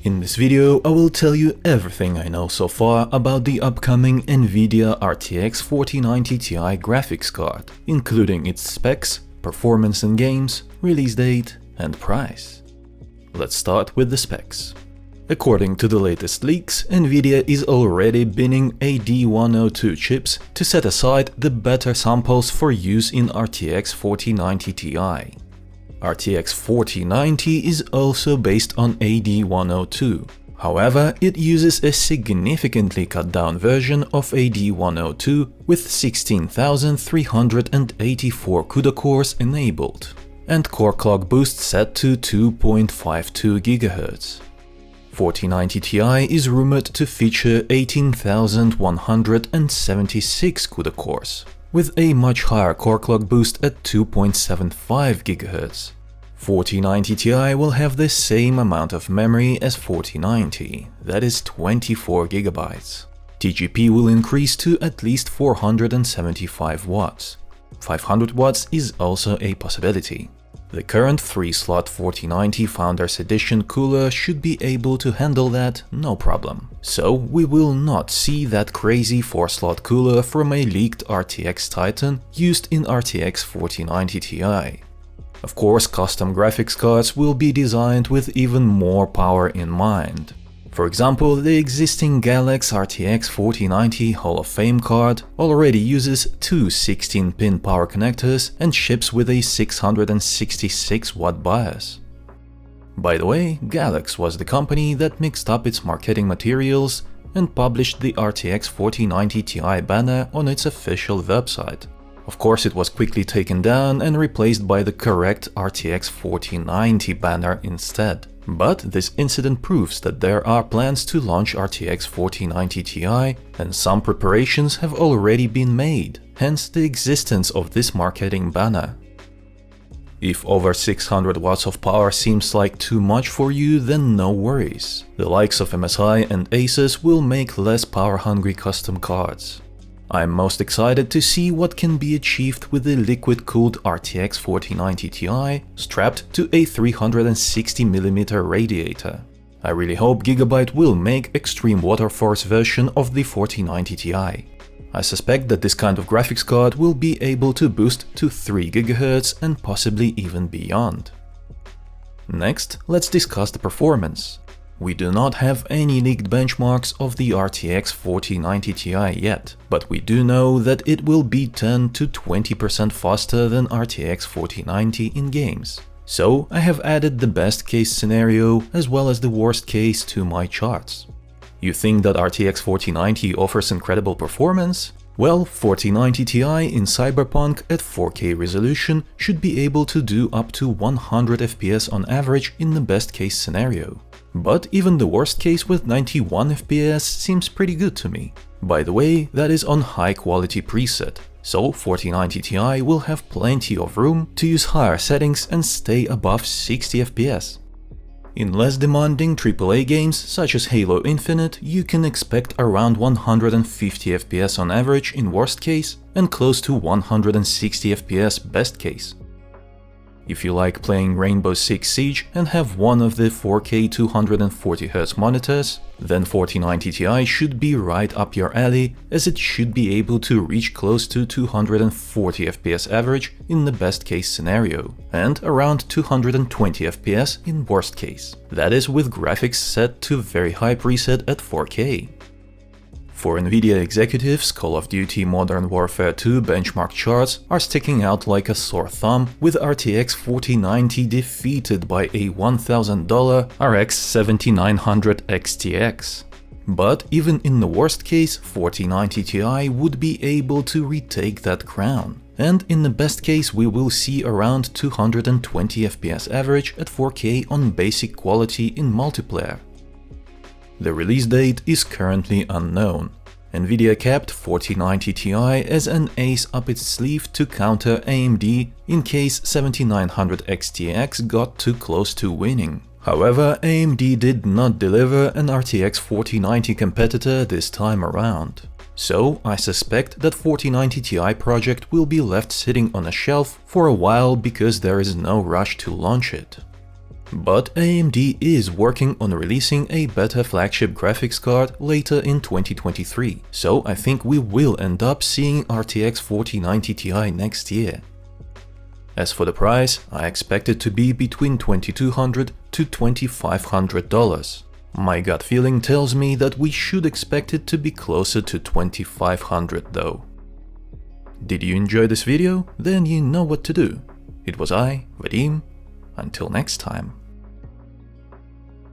In this video, I will tell you everything I know so far about the upcoming NVIDIA RTX 4090 Ti graphics card, including its specs, performance in games, release date, and price. Let's start with the specs. According to the latest leaks, NVIDIA is already binning AD102 chips to set aside the better samples for use in RTX 4090 Ti. RTX 4090 is also based on AD102. However, it uses a significantly cut-down version of AD102 with 16,384 CUDA cores enabled, and core clock boost set to 2.52 GHz. 4090 Ti is rumored to feature 18,176 CUDA cores, with a much higher core clock boost at 2.75 GHz. 4090 Ti will have the same amount of memory as 4090, that is 24 GB. TGP will increase to at least 475 watts. 500 watts is also a possibility. The current 3-slot 4090 Founders Edition cooler should be able to handle that no problem. So we will not see that crazy 4-slot cooler from a leaked RTX Titan used in RTX 4090 Ti. Of course, custom graphics cards will be designed with even more power in mind. For example, the existing Galax RTX 4090 Hall of Fame card already uses two 16-pin power connectors and ships with a 666-watt bias. By the way, Galax was the company that mixed up its marketing materials and published the RTX 4090 Ti banner on its official website. Of course, it was quickly taken down and replaced by the correct RTX 4090 banner instead. But this incident proves that there are plans to launch RTX 4090 Ti, and some preparations have already been made, hence the existence of this marketing banner. If over 600 watts of power seems like too much for you, then no worries. The likes of MSI and Asus will make less power-hungry custom cards. I'm most excited to see what can be achieved with the liquid-cooled RTX 4090 Ti strapped to a 360mm radiator. I really hope Gigabyte will make extreme water force version of the 4090 Ti. I suspect that this kind of graphics card will be able to boost to 3 GHz and possibly even beyond. Next, let's discuss the performance. We do not have any leaked benchmarks of the RTX 4090 Ti yet, but we do know that it will be 10 to 20% faster than RTX 4090 in games. So I have added the best case scenario as well as the worst case to my charts. You think that RTX 4090 offers incredible performance? Well, 4090 Ti in Cyberpunk at 4K resolution should be able to do up to 100 FPS on average in the best case scenario. But even the worst case with 91 FPS seems pretty good to me. By the way, that is on high quality preset, so 4090 Ti will have plenty of room to use higher settings and stay above 60 FPS. In less demanding AAA games such as Halo Infinite, you can expect around 150 FPS on average in worst case and close to 160 FPS best case. If you like playing Rainbow Six Siege and have one of the 4K 240Hz monitors, then 4090 Ti should be right up your alley, as it should be able to reach close to 240 FPS average in the best case scenario, and around 220 FPS in worst case. That is with graphics set to very high preset at 4K. For NVIDIA executives, Call of Duty Modern Warfare 2 benchmark charts are sticking out like a sore thumb, with RTX 4090 defeated by a $1,000 RX 7900 XTX. But even in the worst case, 4090 Ti would be able to retake that crown. And in the best case, we will see around 220 FPS average at 4K on basic quality in multiplayer. The release date is currently unknown. NVIDIA kept 4090 Ti as an ace up its sleeve to counter AMD in case 7900 XTX got too close to winning. However, AMD did not deliver an RTX 4090 competitor this time around. So I suspect that 4090 Ti project will be left sitting on a shelf for a while because there is no rush to launch it. But AMD is working on releasing a better flagship graphics card later in 2023, so I think we will end up seeing RTX 4090 Ti next year. As for the price, I expect it to be between $2,200 to $2,500. My gut feeling tells me that we should expect it to be closer to $2,500 though. Did you enjoy this video? Then you know what to do. It was I, Vadim. Until next time.